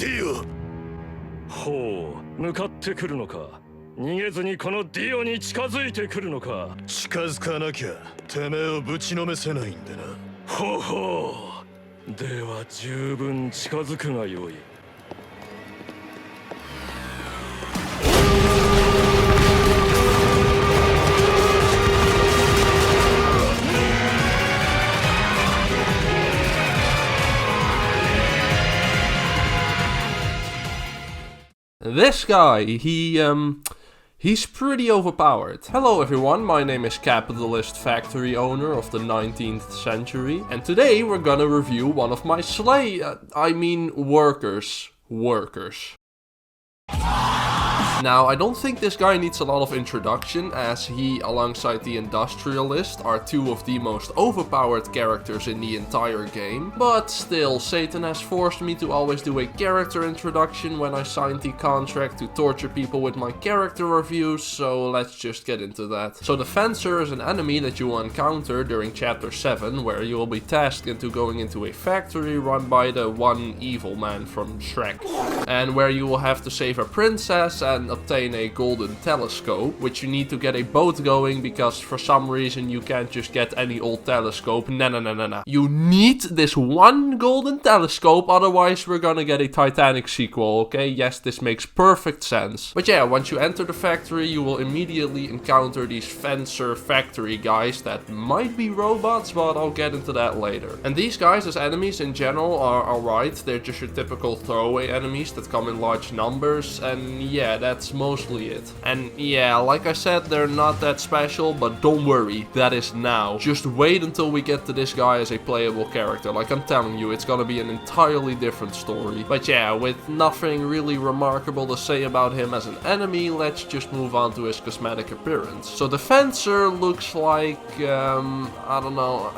ディオ。ほう、向かってくるのか。逃げずにこのディオに近づいてくるのか。近づかなきゃてめえをぶちのめせないんでな。ほうほう。では十分近づくがよい。This guy, he's pretty overpowered. Hello everyone, my name is Capitalist Factory Owner of the 19th century, and today we're gonna review one of my workers. Now, I don't think this guy needs a lot of introduction, as he, alongside the Industrialist, are two of the most overpowered characters in the entire game. But still, Satan has forced me to always do a character introduction when I signed the contract to torture people with my character reviews, so let's just get into that. So the Fencer is an enemy that you will encounter during Chapter 7, where you will be tasked into going into a factory run by the one evil man from Shrek, and where you will have to save a princess and obtain a golden telescope, which you need to get a boat going, because for some reason you can't just get any old telescope. No. You need this one golden telescope, otherwise we're gonna get a Titanic sequel, okay? Yes, this makes perfect sense. But yeah, once you enter the factory, you will immediately encounter these Fencer factory guys that might be robots, but I'll get into that later. And these guys as enemies in general are alright. They're just your typical throwaway enemies that come in large numbers, and yeah, that's mostly it. And yeah, like I said, they're not that special, but don't worry, that is now. Just wait until we get to this guy as a playable character. Like I'm telling you, it's gonna be an entirely different story. But yeah, with nothing really remarkable to say about him as an enemy, let's just move on to his cosmetic appearance. So the Fencer looks like, I don't know,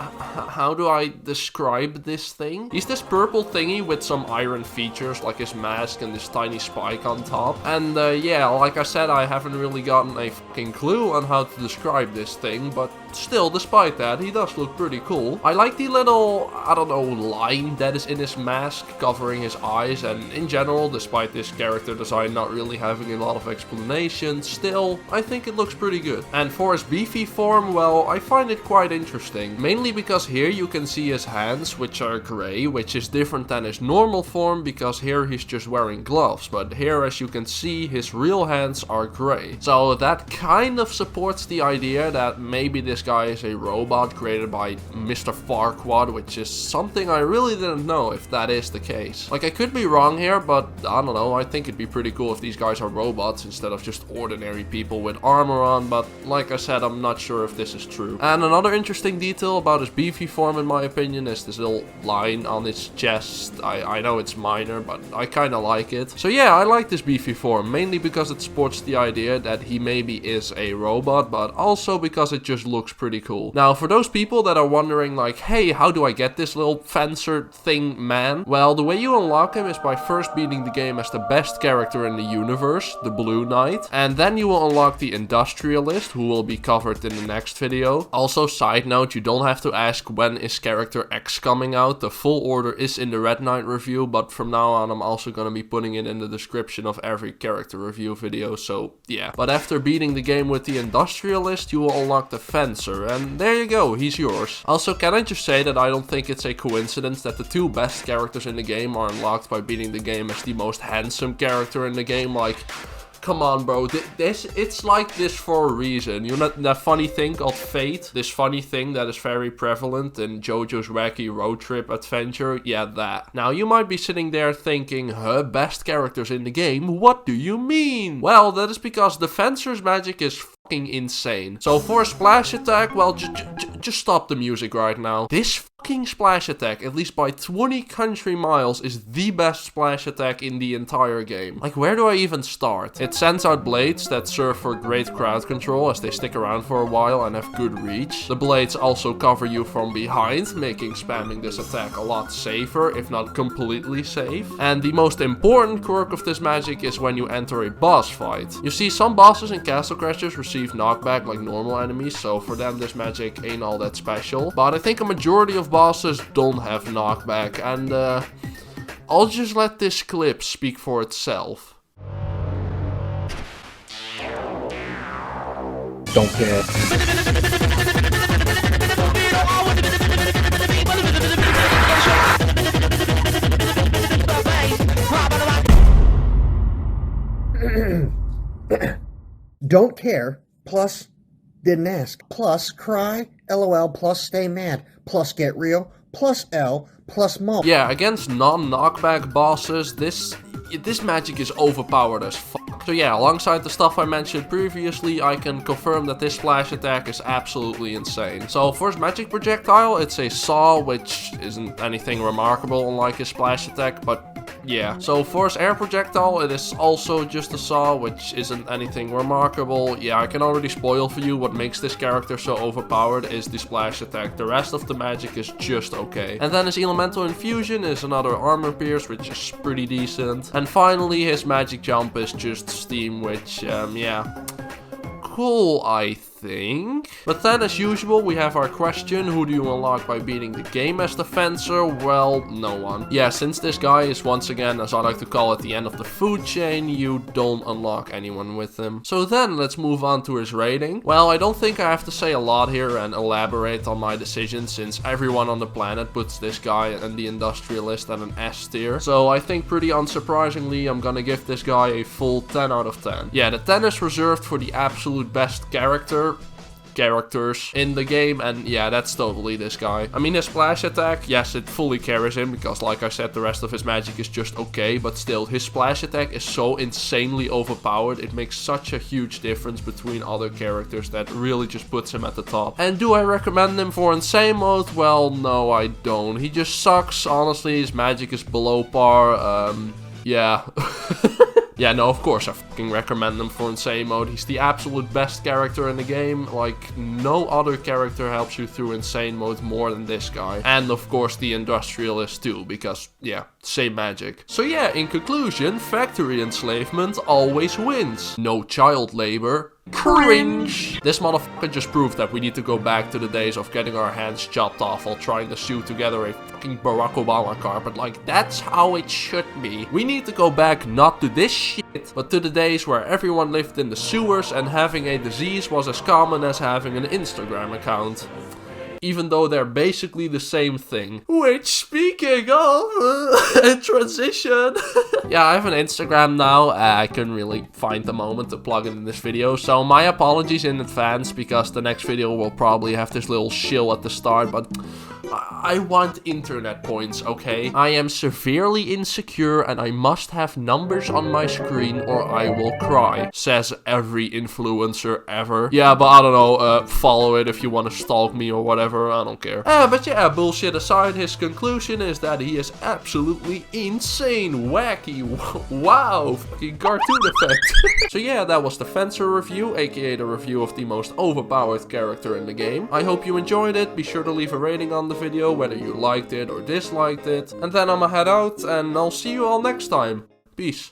how do I describe this thing? He's this purple thingy with some iron features, like his mask and this tiny spike on top. And yeah, like I said, I haven't really gotten a fucking clue on how to describe this thing, but still, despite that, he does look pretty cool. I like the little, I don't know, line that is in his mask covering his eyes, and in general, despite this character design not really having a lot of explanation, still, I think it looks pretty good. And for his beefy form, well, I find it quite interesting, mainly because here you can see his hands, which are grey, which is different than his normal form, because here he's just wearing gloves, but here, as you can see, his real hands are grey. So that kind of supports the idea that maybe this guy is a robot created by Mr. Farquaad, which is something I really didn't know if that is the case. Like, I could be wrong here, but I don't know, I think it'd be pretty cool if these guys are robots instead of just ordinary people with armor on, but like I said, I'm not sure if this is true. And another interesting detail about his beefy form, in my opinion, is this little line on his chest. I know it's minor, but I kinda like it. So yeah, I like this beefy form, mainly because it supports the idea that he maybe is a robot, but also because it just looks pretty cool. Now, for those people that are wondering like, hey, how do I get this little Fencer thing man? Well, the way you unlock him is by first beating the game as the best character in the universe, the Blue Knight, and then you will unlock the Industrialist, who will be covered in the next video. Also, side note, you don't have to ask when is character X coming out. The full order is in the Red Knight review, but from now on I'm also going to be putting it in the description of every character review video, so yeah. But after beating the game with the Industrialist, you will unlock the Fencer, and there you go, he's yours. Also, can I just say that I don't think it's a coincidence that the two best characters in the game are unlocked by beating the game as the most handsome character in the game. Like, come on, bro, it's like this for a reason. You know that funny thing called fate? This funny thing that is very prevalent in JoJo's Wacky Road Trip Adventure? Yeah, that. Now, you might be sitting there thinking, huh, best characters in the game? What do you mean? Well, that is because the Fencer's magic is fucking insane. So for a splash attack, well, just stop the music right now. This fucking splash attack, at least by 20 country miles, is the best splash attack in the entire game. Like, where do I even start? It sends out blades that serve for great crowd control as they stick around for a while and have good reach. The blades also cover you from behind, making spamming this attack a lot safer, if not completely safe. And the most important quirk of this magic is when you enter a boss fight. You see, some bosses in Castle Crashers receive knockback like normal enemies, so for them this magic ain't all that special. But I think a majority of bosses don't have knockback, and I'll just let this clip speak for itself. Don't care. Don't care, plus didn't ask, plus cry, lol, plus stay mad, plus get real, plus L, plus mo. Yeah, against non-knockback bosses, this magic is overpowered as fuck. So yeah, alongside the stuff I mentioned previously, I can confirm that this splash attack is absolutely insane. So for his magic projectile, it's a saw, which isn't anything remarkable unlike his splash attack, but yeah. So for his air projectile, it is also just a saw, which isn't anything remarkable. Yeah, I can already spoil for you what makes this character so overpowered is the splash attack. The rest of the magic is just okay. And then his elemental infusion is another armor pierce, which is pretty decent. And finally, his magic jump is just steam, which, yeah, cool, I think. But then, as usual, we have our question: who do you unlock by beating the game as the fencer? Well, no one. Yeah, since this guy is once again, as I like to call it, the end of the food chain, you don't unlock anyone with him. So then, let's move on to his rating. Well, I don't think I have to say a lot here and elaborate on my decision, since everyone on the planet puts this guy and the Industrialist at an S tier. So I think pretty unsurprisingly, I'm gonna give this guy a full 10 out of 10. Yeah, the 10 is reserved for the absolute best characters in the game, and yeah, that's totally this guy. I mean, his splash attack, yes, it fully carries him, because like I said, the rest of his magic is just okay, but still, his splash attack is so insanely overpowered, it makes such a huge difference between other characters that really just puts him at the top. And do I recommend him for insane mode? Well, no, I don't. He just sucks, honestly. His magic is below par. Yeah. Yeah, no, of course I fucking recommend him for insane mode. He's the absolute best character in the game. Like, no other character helps you through insane mode more than this guy. And of course the Industrialist too, because, yeah, same magic. So yeah, in conclusion, factory enslavement always wins. No child labor. Cringe! This motherfucker just proved that we need to go back to the days of getting our hands chopped off while trying to sew together a fucking Barack Obama carpet. Like, that's how it should be. We need to go back not to this shit, but to the days where everyone lived in the sewers and having a disease was as common as having an Instagram account. Even though they're basically the same thing. Which, speaking of, transition. Yeah, I have an Instagram now. I couldn't really find the moment to plug it in this video. So my apologies in advance, because the next video will probably have this little shill at the start. But I want internet points, okay? I am severely insecure and I must have numbers on my screen or I will cry. Says every influencer ever. Yeah, but I don't know, follow it if you want to stalk me or whatever, I don't care. But yeah, bullshit aside, his conclusion is that he is absolutely insane, wacky, wow, fucking cartoon effect. So yeah, that was the Fencer review, aka the review of the most overpowered character in the game. I hope you enjoyed it. Be sure to leave a rating on the video, whether you liked it or disliked it. And then I'ma head out, and I'll see you all next time. Peace.